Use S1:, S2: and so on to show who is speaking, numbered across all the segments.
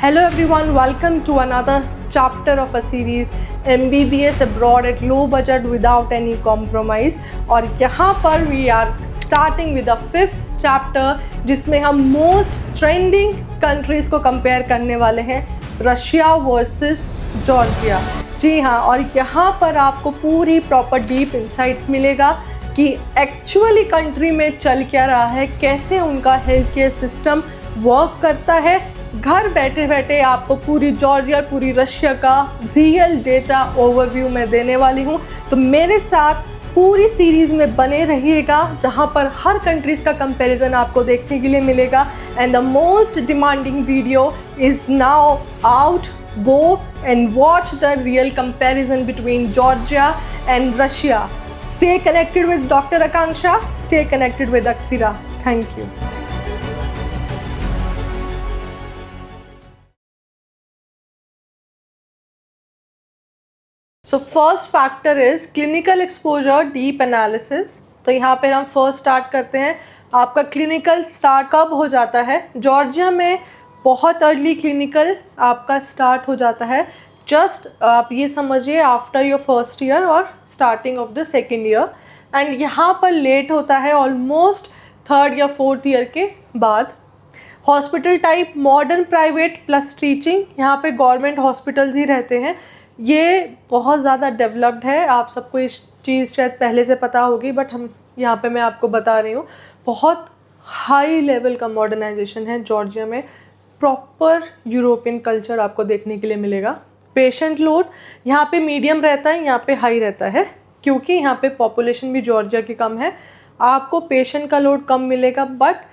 S1: Hello everyone, welcome to another chapter of a series MBBS abroad at low budget without any compromise। और यहाँ पर we are starting with the 5th chapter जिसमें हम most trending countries को compare करने वाले हैं, Russia versus Georgia. जी हाँ, और यहाँ पर आपको पूरी प्रॉपर डीप इंसाइट्स मिलेगा कि एक्चुअली कंट्री में चल क्या रहा है, कैसे उनका हेल्थ केयर सिस्टम वर्क करता है। घर बैठे बैठे आपको पूरी जॉर्जिया और पूरी रशिया का रियल डेटा ओवरव्यू मैं देने वाली हूँ। तो मेरे साथ पूरी सीरीज़ में बने रहिएगा जहाँ पर हर कंट्रीज़ का कंपैरिजन आपको देखने के लिए मिलेगा। And the most demanding video is now out. Go and watch the real comparison between Georgia and Russia. Stay connected with Dr. Akanksha. Stay connected with Aksira. Thank you. So first factor is clinical exposure deep analysis. तो यहाँ पर हम first start करते हैं। आपका clinical start कब हो जाता है? जॉर्जिया में बहुत अर्ली क्लिनिकल आपका स्टार्ट हो जाता है। जस्ट आप ये समझिए आफ्टर योर फर्स्ट ईयर और starting of the second year. And यहाँ पर लेट होता है ऑलमोस्ट थर्ड या फोर्थ ईयर के बाद। Hospital type modern private plus teaching, यहाँ पे गवर्नमेंट हॉस्पिटल्स ही रहते हैं। ये बहुत ज़्यादा डेवलप्ड है, आप सबको इस चीज़ शायद पहले से पता होगी, बट हम यहाँ पे मैं आपको बता रही हूँ। बहुत हाई लेवल का मॉडर्नाइजेशन है जॉर्जिया में। प्रॉपर यूरोपियन कल्चर आपको देखने के लिए मिलेगा। पेशेंट लोड यहाँ पे मीडियम रहता है, यहाँ पे हाई रहता है, क्योंकि यहाँ पे पॉपुलेशन भी जॉर्जिया की कम है। आपको पेशेंट का लोड कम मिलेगा, बट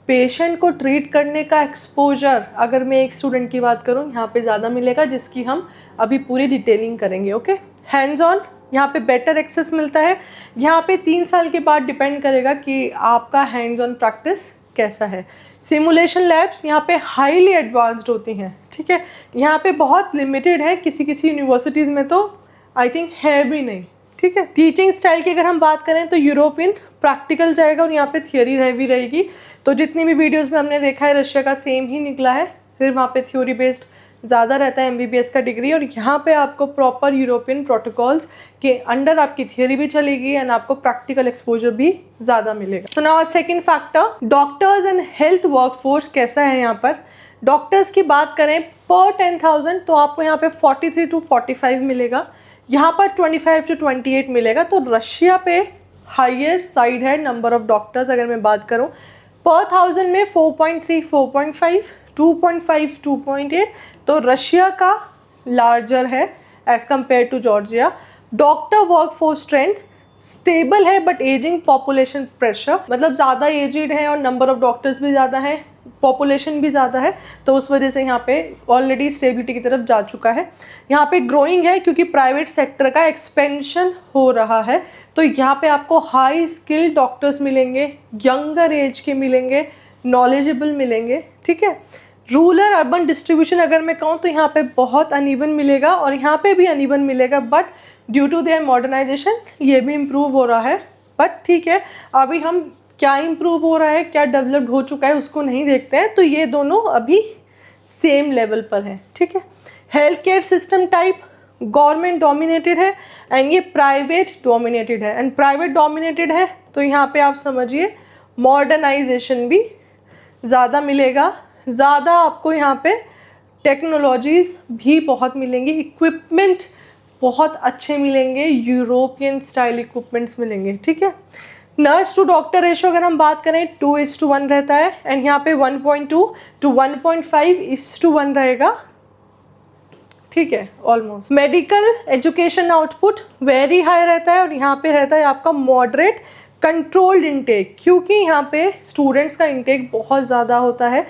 S1: पेशेंट को ट्रीट करने का एक्सपोजर, अगर मैं एक स्टूडेंट की बात करूँ, यहाँ पे ज़्यादा मिलेगा, जिसकी हम अभी पूरी डिटेलिंग करेंगे। ओके, हैंड्स ऑन यहाँ पे बेटर एक्सेस मिलता है। यहाँ पे 3 साल के बाद डिपेंड करेगा कि आपका हैंड्स ऑन प्रैक्टिस कैसा है। सिमुलेशन लैब्स यहाँ पे हाईली एडवांस्ड होती हैं, ठीक है। यहाँ पे बहुत लिमिटेड है, किसी यूनिवर्सिटीज़ में तो आई थिंक है भी नहीं, ठीक है। टीचिंग स्टाइल की अगर हम बात करें तो यूरोपियन प्रैक्टिकल जाएगा और यहाँ पे थियोरी भी रहेगी। तो जितनी भी वीडियोज़ में हमने देखा है रशिया का सेम ही निकला है, सिर्फ वहाँ पे थ्योरी बेस्ड ज़्यादा रहता है MBBS का डिग्री, और यहाँ पे आपको प्रॉपर यूरोपियन प्रोटोकॉल्स के अंडर आपकी थियोरी भी चलेगी एंड आपको प्रैक्टिकल एक्सपोजर भी ज़्यादा मिलेगा। So now second factor, doctors and health workforce कैसा है यहाँ पर। डॉक्टर्स की बात करें पर 10,000 तो आपको यहाँ पे 43 to 45 मिलेगा, यहाँ पर 25 to 28 मिलेगा। तो रशिया पे हाइयर साइड है नंबर ऑफ डॉक्टर्स। अगर मैं बात करूँ पर 1000 में 4.3, 4.5, 2.5, 2.8, तो रशिया का लार्जर है as compare to Georgia. Doctor workforce strength stable है, बट एजिंग पॉपुलेशन प्रेशर, मतलब ज़्यादा एजिड है और नंबर ऑफ डॉक्टर्स भी ज़्यादा है, पॉपुलेशन भी ज़्यादा है, तो उस वजह से यहाँ पे ऑलरेडी स्टेबिलिटी की तरफ जा चुका है। यहाँ पे ग्रोइंग है क्योंकि प्राइवेट सेक्टर का एक्सपेंशन हो रहा है। तो यहाँ पे आपको हाई स्किल्ड डॉक्टर्स मिलेंगे, यंगर एज के मिलेंगे, नॉलेजेबल मिलेंगे, ठीक है। रूरल अर्बन डिस्ट्रीब्यूशन अगर मैं कहूँ तो यहाँ पे बहुत अनइवन मिलेगा और यहाँ पे भी अनइवन मिलेगा, but due to their modernisation ये भी इम्प्रूव हो रहा है। बट ठीक है, अभी हम क्या इम्प्रूव हो रहा है, क्या डेवलप्ड हो चुका है उसको नहीं देखते हैं। तो ये दोनों अभी सेम लेवल पर हैं, ठीक है। Health care system type government dominated है एंड ये प्राइवेट डोमिनेटेड है। एंड प्राइवेट डोमिनेटेड है तो यहाँ पे आप समझिए मॉडर्नाइजेशन भी ज़्यादा मिलेगा, ज़्यादा आपको यहाँ पे टेक्नोलॉजीज़ भी बहुत मिलेंगी, इक्विपमेंट बहुत अच्छे मिलेंगे, यूरोपियन स्टाइल इक्विपमेंट्स मिलेंगे, ठीक है। नर्स टू डॉक्टर रेशो अगर हम बात करें 2:1 रहता है एंड यहाँ पे 1.2 to 1.5:1 रहेगा, ठीक है, almost. Medical education output very high रहता है और यहाँ पे रहता है आपका मॉडरेट कंट्रोल्ड इनटेक, क्योंकि यहाँ पे स्टूडेंट्स का इनटेक बहुत ज़्यादा होता है।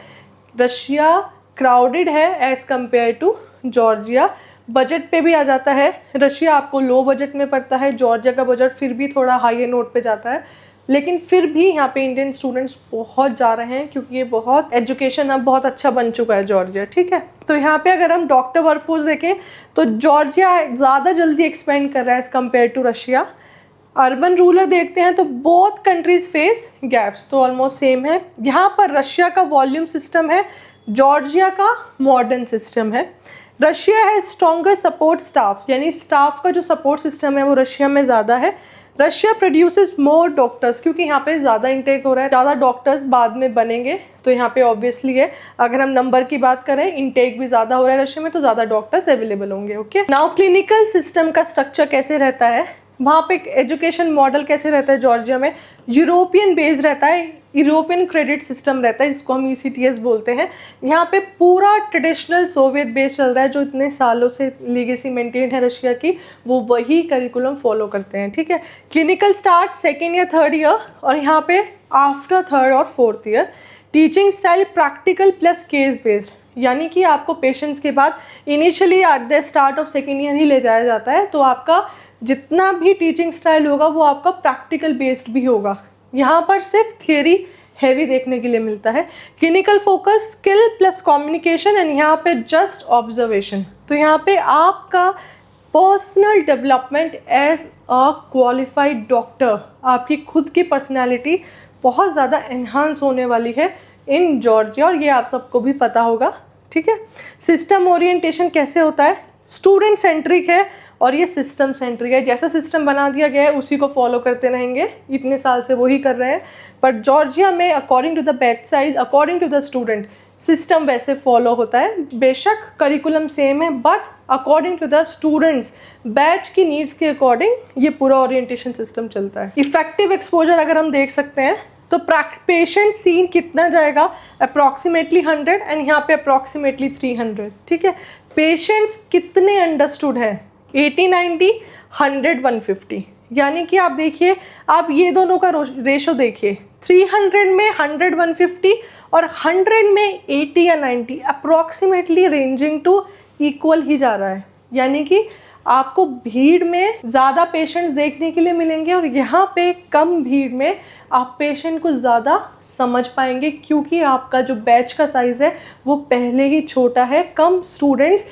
S1: रशिया क्राउडेड है as compare to Georgia. Budget पे भी आ जाता है, रशिया आपको लो बजट में पड़ता है, जॉर्जिया का बजट फिर भी थोड़ा हाई नोट पे जाता है, लेकिन फिर भी यहाँ पे इंडियन स्टूडेंट्स बहुत जा रहे हैं क्योंकि ये बहुत एजुकेशन अब बहुत अच्छा बन चुका है जॉर्जिया, ठीक है। तो यहाँ पे अगर हम डॉक्टर वर्कफोर्स देखें तो जॉर्जिया ज़्यादा जल्दी एक्सपेंड कर रहा है as compare to Russia. Urban rural देखते हैं तो बोथ कंट्रीज फेस गैप्स, तो ऑलमोस्ट सेम है। यहाँ पर रशिया का वॉल्यूम सिस्टम है, जॉर्जिया का मॉडर्न सिस्टम है। रशिया है स्ट्रॉन्गर सपोर्ट स्टाफ, यानी स्टाफ का जो सपोर्ट सिस्टम है वो रशिया में ज़्यादा है। रशिया प्रोड्यूसेस मोर डॉक्टर्स, क्योंकि यहाँ पे ज़्यादा इंटेक हो रहा है, ज़्यादा डॉक्टर्स बाद में बनेंगे, तो यहाँ पे ऑब्वियसली है अगर हम नंबर की बात करें, इंटेक भी ज़्यादा हो रहा है रशिया में, तो ज़्यादा डॉक्टर्स अवेलेबल होंगे। ओके, नाउ क्लिनिकल सिस्टम का स्ट्रक्चर कैसे रहता है, वहाँ पे एजुकेशन मॉडल कैसे रहता है जॉर्जिया में, यूरोपियन बेस्ड रहता है, यूरोपियन क्रेडिट सिस्टम रहता है जिसको हम ECTS बोलते हैं। यहाँ पे पूरा ट्रेडिशनल सोवियत बेस चल रहा है, जो इतने सालों से लीगेसी मेंटेन है रशिया की, वो वही करिकुलम फॉलो करते हैं। ठीक है, क्लिनिकल स्टार्ट सेकेंड या थर्ड ईयर, और यहाँ पे आफ्टर थर्ड और fourth year. Teaching style practical plus case based, यानी कि आपको पेशेंट्स के बाद initially at the start of second year ही ले जाया जाता है, तो आपका जितना भी टीचिंग स्टाइल होगा वो आपका प्रैक्टिकल बेस्ड भी होगा। यहाँ पर सिर्फ थियरी हैवी देखने के लिए मिलता है। Clinical focus skill plus communication, and यहाँ पे जस्ट ऑब्जर्वेशन। तो यहाँ पे आपका personal development as a qualified doctor, आपकी खुद की पर्सनैलिटी बहुत ज़्यादा एनहांस होने वाली है इन जॉर्जिया, और ये आप सबको भी पता होगा। ठीक है, सिस्टम ओरिएंटेशन कैसे होता है, स्टूडेंट सेंट्रिक है और ये सिस्टम सेंट्रिक है। जैसा सिस्टम बना दिया गया है उसी को फॉलो करते रहेंगे, इतने साल से वही कर रहे हैं। पर जॉर्जिया में according to the batch size, according to the student, system वैसे फॉलो होता है। बेशक करिकुलम सेम है, but according to the students, batch की नीड्स के अकॉर्डिंग ये पूरा ओरिएंटेशन सिस्टम चलता है। इफेक्टिव एक्सपोजर अगर हम देख सकते हैं तो पेशेंट सीन कितना जाएगा, अप्रॉक्सीमेटली 100, एंड यहाँ पे अप्रॉक्सीमेटली 300। ठीक है, पेशेंट्स कितने अंडरस्टूड है, 80, 90, 100, 150, यानी कि आप देखिए, आप ये दोनों का रेशो देखिए, 300 में 100, 150 और 100 में 80 या 90, अप्रॉक्सीमेटली रेंजिंग टू इक्वल ही जा रहा है। यानी कि आपको भीड़ में ज़्यादा पेशेंट्स देखने के लिए मिलेंगे, और यहाँ पे कम भीड़ में आप पेशेंट को ज़्यादा समझ पाएंगे, क्योंकि आपका जो बैच का साइज़ है वो पहले ही छोटा है। कम स्टूडेंट्स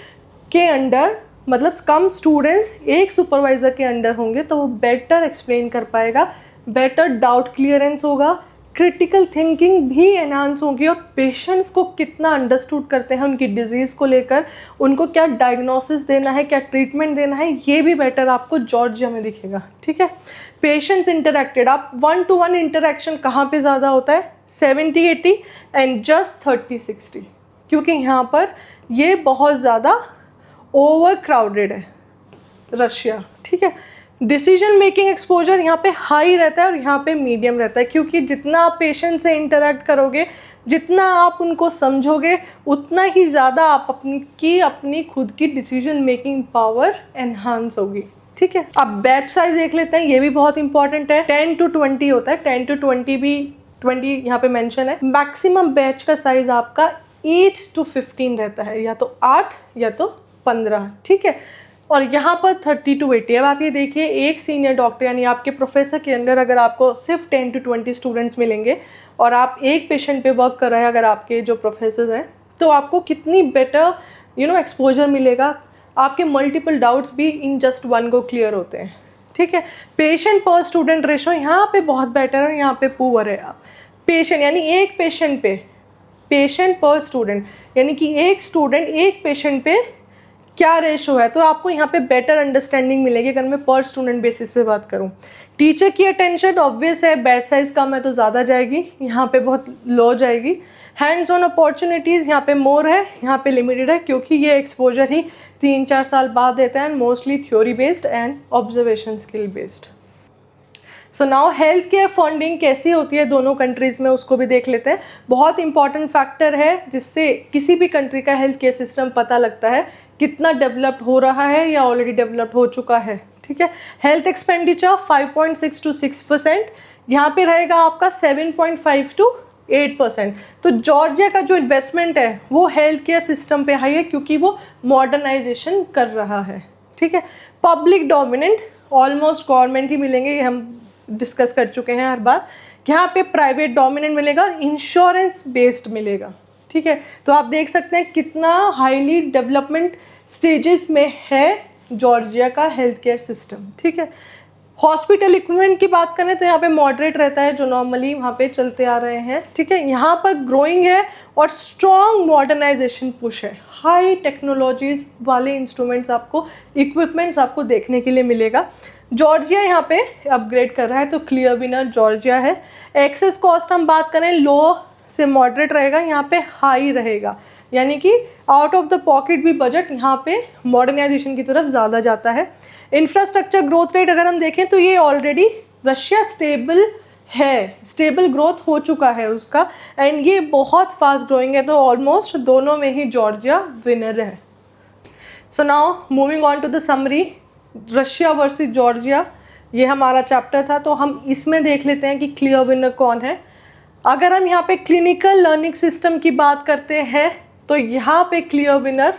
S1: के अंडर, मतलब कम स्टूडेंट्स एक सुपरवाइज़र के अंडर होंगे, तो वो बेटर एक्सप्लेन कर पाएगा, बेटर डाउट क्लियरेंस होगा, क्रिटिकल थिंकिंग भी एनहांस होगी, और पेशेंट्स को कितना अंडरस्टूड करते हैं उनकी डिजीज़ को लेकर, उनको क्या डायग्नोसिस देना है, क्या ट्रीटमेंट देना है, ये भी बेटर आपको जॉर्जिया में दिखेगा। ठीक है, पेशेंट्स इंटरेक्टेड, आप 1-to-1 इंटरेक्शन कहाँ पे ज़्यादा होता है, 70-80 एंड जस्ट 30-60, क्योंकि यहाँ पर ये बहुत ज़्यादा ओवर क्राउडेड है रशिया। ठीक है, डिसीजन मेकिंग एक्सपोजर यहाँ पे हाई रहता है और यहाँ पे मीडियम रहता है, क्योंकि जितना आप पेशेंट से इंटरेक्ट करोगे, जितना आप उनको समझोगे, उतना ही ज़्यादा आप अपनी खुद की डिसीजन मेकिंग पावर एनहांस होगी। ठीक है, अब बैच साइज देख लेते हैं, ये भी बहुत इंपॉर्टेंट है। 10 to 20 होता है, 10 to 20 भी 20 यहाँ पे मेंशन है। मैक्सिमम बैच का साइज आपका 8 to 15 रहता है, या तो 8 या तो 15। ठीक है, और यहाँ पर 30 to 80। अब आप ये देखिए, एक सीनियर डॉक्टर यानी आपके प्रोफेसर के अंदर अगर आपको सिर्फ 10 to 20 स्टूडेंट्स मिलेंगे, और आप एक पेशेंट पे वर्क कर रहे हैं अगर आपके जो प्रोफेसर हैं, तो आपको कितनी बेटर एक्सपोजर मिलेगा। आपके मल्टीपल डाउट्स भी in just one go clear होते हैं। ठीक है, पेशेंट पर स्टूडेंट रेशो यहाँ पे बहुत बेटर है, यहाँ पे पुअर है। पेशेंट यानी एक पेशेंट पे, पेशेंट पर स्टूडेंट यानी कि एक स्टूडेंट एक पेशेंट पे क्या रेशो है, तो आपको यहाँ पे बेटर अंडरस्टैंडिंग मिलेगी अगर मैं पर स्टूडेंट बेसिस पे बात करूँ। टीचर की अटेंशन ऑब्वियस है, बैच साइज कम है तो ज़्यादा जाएगी, यहाँ पे बहुत लो जाएगी। हैंड्स ऑन अपॉर्चुनिटीज़ यहाँ पे मोर है, यहाँ पे लिमिटेड है, क्योंकि ये एक्सपोजर ही 3-4 साल बाद देते हैं, mostly theory based and observation skill based. So now health care funding कैसी होती है दोनों कंट्रीज़ में, उसको भी देख लेते हैं। बहुत इंपॉर्टेंट फैक्टर है जिससे किसी भी कंट्री का हेल्थ केयर सिस्टम पता लगता है कितना डेवलप्ड हो रहा है या ऑलरेडी डेवलप्ड हो चुका है। ठीक है, हेल्थ एक्सपेंडिचर 5.6 to 6%, यहाँ पे रहेगा आपका 7.5 to 8%। तो जॉर्जिया का जो इन्वेस्टमेंट है वो हेल्थ केयर सिस्टम पे हाई है, क्योंकि वो मॉडर्नाइजेशन कर रहा है। ठीक है, पब्लिक डोमिनेंट ऑलमोस्ट गवर्नमेंट ही मिलेंगे, ये हम डिस्कस कर चुके हैं हर बार। यहाँ पे प्राइवेट डोमिनेंट मिलेगा और इंश्योरेंस बेस्ड मिलेगा। ठीक है, तो आप देख सकते हैं कितना हाईली डेवलपमेंट स्टेजेस में है जॉर्जिया का हेल्थ केयर सिस्टम। ठीक है, हॉस्पिटल इक्विपमेंट की बात करें तो यहाँ पे मॉडरेट रहता है, जो नॉर्मली वहाँ पे चलते आ रहे हैं, ठीक है। यहाँ पर ग्रोइंग है और स्ट्रॉन्ग मॉडर्नाइजेशन पुश है, हाई टेक्नोलॉजीज वाले इंस्ट्रूमेंट्स आपको, इक्विपमेंट्स आपको देखने के लिए मिलेगा। जॉर्जिया यहाँ पे अपग्रेड कर रहा है, तो क्लियर विनर जॉर्जिया है। एक्सेस कॉस्ट हम बात करें लो से मॉडरेट रहेगा, यहाँ पे हाई रहेगा, यानी कि आउट ऑफ द पॉकेट भी बजट यहाँ पे मॉडर्नाइजेशन की तरफ ज़्यादा जाता है। इंफ्रास्ट्रक्चर ग्रोथ रेट अगर हम देखें तो ये ऑलरेडी रशिया स्टेबल है, स्टेबल ग्रोथ हो चुका है उसका, एंड ये बहुत फास्ट ग्रोइंग है, तो ऑलमोस्ट दोनों में ही जॉर्जिया विनर है। So now moving on to the summary, Russia versus Georgia, ये हमारा चैप्टर था, तो हम इसमें देख लेते हैं कि क्लियर विनर कौन है। अगर हम यहाँ पे क्लिनिकल लर्निंग सिस्टम की बात करते हैं तो यहाँ पे क्लियर विनर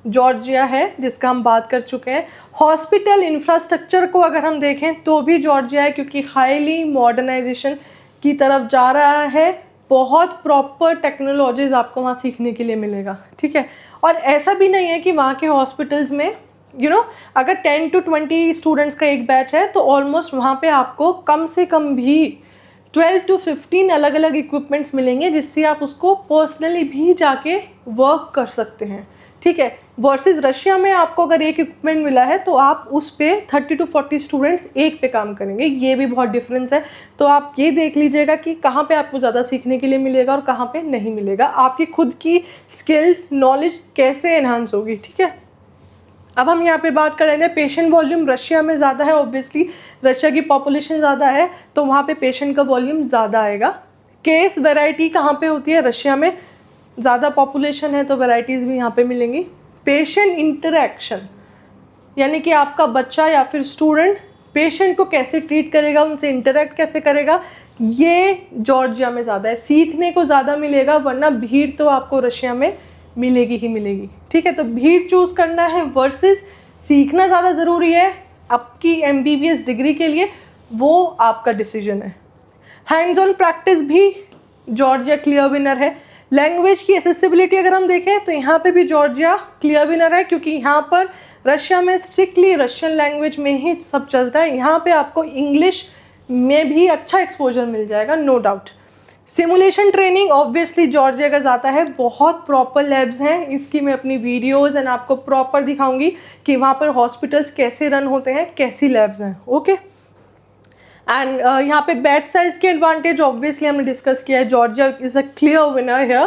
S1: जॉर्जिया है, जिसका हम बात कर चुके हैं। हॉस्पिटल इंफ्रास्ट्रक्चर को अगर हम देखें तो भी जॉर्जिया है, क्योंकि हाईली मॉडर्नाइजेशन की तरफ जा रहा है, बहुत प्रॉपर टेक्नोलॉजीज आपको वहाँ सीखने के लिए मिलेगा, ठीक है। और ऐसा भी नहीं है कि वहाँ के हॉस्पिटल्स में अगर 10 to 20 स्टूडेंट्स का एक बैच है तो ऑलमोस्ट वहाँ पे आपको कम से कम भी 12 to 15 अलग अलग इक्विपमेंट्स मिलेंगे, जिससे आप उसको पर्सनली भी जाके वर्क कर सकते हैं, ठीक है। वर्सेस रशिया में आपको अगर एक इक्विपमेंट मिला है तो आप उस पे 30 to 40 स्टूडेंट्स एक पे काम करेंगे, ये भी बहुत डिफरेंस है। तो आप ये देख लीजिएगा कि कहाँ पे आपको ज़्यादा सीखने के लिए मिलेगा और कहाँ पे नहीं मिलेगा, आपकी खुद की स्किल्स नॉलेज कैसे एनहांस होगी, ठीक है। अब हम यहाँ पे बात करेंगे, पेशेंट वॉल्यूम रशिया में ज़्यादा है, ऑब्वियसली रशिया की पॉपुलेशन ज़्यादा है तो वहाँ पे पेशेंट का वॉल्यूम ज़्यादा आएगा। केस वैरायटी कहाँ पे होती है, रशिया में ज़्यादा पॉपुलेशन है तो वैराइटीज़ भी यहाँ पे मिलेंगी। पेशेंट इंटरेक्शन, यानी कि आपका बच्चा या फिर स्टूडेंट पेशेंट को कैसे ट्रीट करेगा, उनसे इंटरेक्ट कैसे करेगा, ये जॉर्जिया में ज़्यादा है, सीखने को ज़्यादा मिलेगा, वरना भीड़ तो आपको रशिया में मिलेगी ही मिलेगी, ठीक है। तो भीड़ चूज़ करना है वर्सेस सीखना ज़्यादा ज़रूरी है आपकी MBBS डिग्री के लिए, वो आपका डिसीजन है। हैंड्स ऑन प्रैक्टिस भी जॉर्जिया क्लियर विनर है। लैंग्वेज की एसेसिबिलिटी अगर हम देखें तो यहाँ पे भी जॉर्जिया क्लियर विनर है, क्योंकि यहाँ पर रशिया में स्ट्रिक्टली रशियन लैंग्वेज में ही सब चलता है, यहाँ पे आपको इंग्लिश में भी अच्छा एक्सपोजर मिल जाएगा, no doubt. Simulation training obviously Georgia का ज़्यादा है, बहुत प्रॉपर लैब्स हैं, इसकी मैं अपनी वीडियोज़ एंड आपको प्रॉपर दिखाऊंगी कि वहाँ पर हॉस्पिटल्स कैसे रन होते हैं, कैसी लैब्स हैं, ओके। एंड यहाँ पे बैच साइज की एडवांटेज ऑब्वियसली हमने डिस्कस किया है, Georgia is a clear winner here.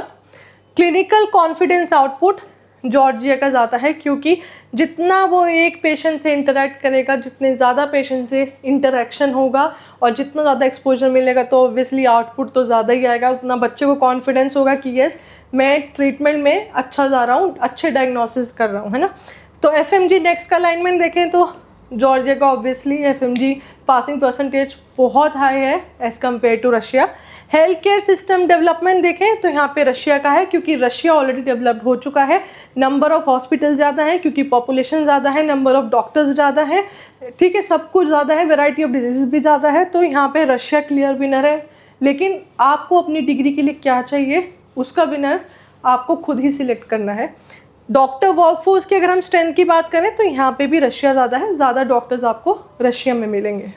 S1: Clinical confidence output Georgia का ज़्यादा है, क्योंकि जितना वो एक पेशेंट से इंटरेक्ट करेगा, जितने ज़्यादा पेशेंट से इंटरेक्शन होगा और जितना ज़्यादा एक्सपोजर मिलेगा तो ऑब्वियसली आउटपुट तो ज़्यादा ही आएगा, उतना बच्चे को कॉन्फिडेंस होगा कि यस मैं ट्रीटमेंट में अच्छा जा रहा हूँ, अच्छे डायग्नोसिस कर रहा हूँ, है ना। तो FMG नेक्स्ट का अलाइनमेंट देखें तो जॉर्जिया का ऑब्वियसली FMG पासिंग परसेंटेज बहुत हाई है as compare to Russia. Health care system development देखें तो यहाँ पे रशिया का है, क्योंकि रशिया ऑलरेडी डेवलप्ड हो चुका है, नंबर ऑफ़ हॉस्पिटल ज़्यादा है क्योंकि पॉपुलेशन ज़्यादा है, नंबर ऑफ़ डॉक्टर्स ज़्यादा है, ठीक है, सब कुछ ज़्यादा है, वैरायटी ऑफ डिजीज़ भी ज़्यादा है, तो यहाँ पे रशिया क्लियर विनर है। लेकिन आपको अपनी डिग्री के लिए क्या चाहिए, उसका विनर आपको खुद ही सिलेक्ट करना है। डॉक्टर वर्कफोर्स की अगर हम स्ट्रेंथ की बात करें तो यहाँ पे भी रशिया ज़्यादा है, ज़्यादा डॉक्टर्स आपको रशिया में मिलेंगे।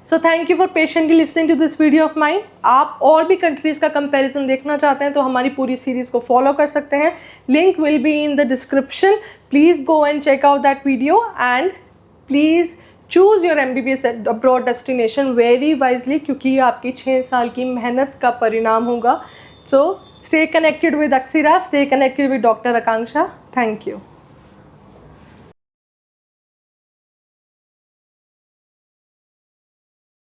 S1: So thank you for patiently listening to this video of mine. आप और भी कंट्रीज़ का कंपैरिजन देखना चाहते हैं तो हमारी पूरी सीरीज़ को फॉलो कर सकते हैं, link will be in the description, please go and check out that video and please choose your MBBS abroad destination very wisely, क्योंकि ये आपकी 6 साल की मेहनत का परिणाम होगा। So stay connected with Aksira, stay connected with Dr. Akanksha. Thank you.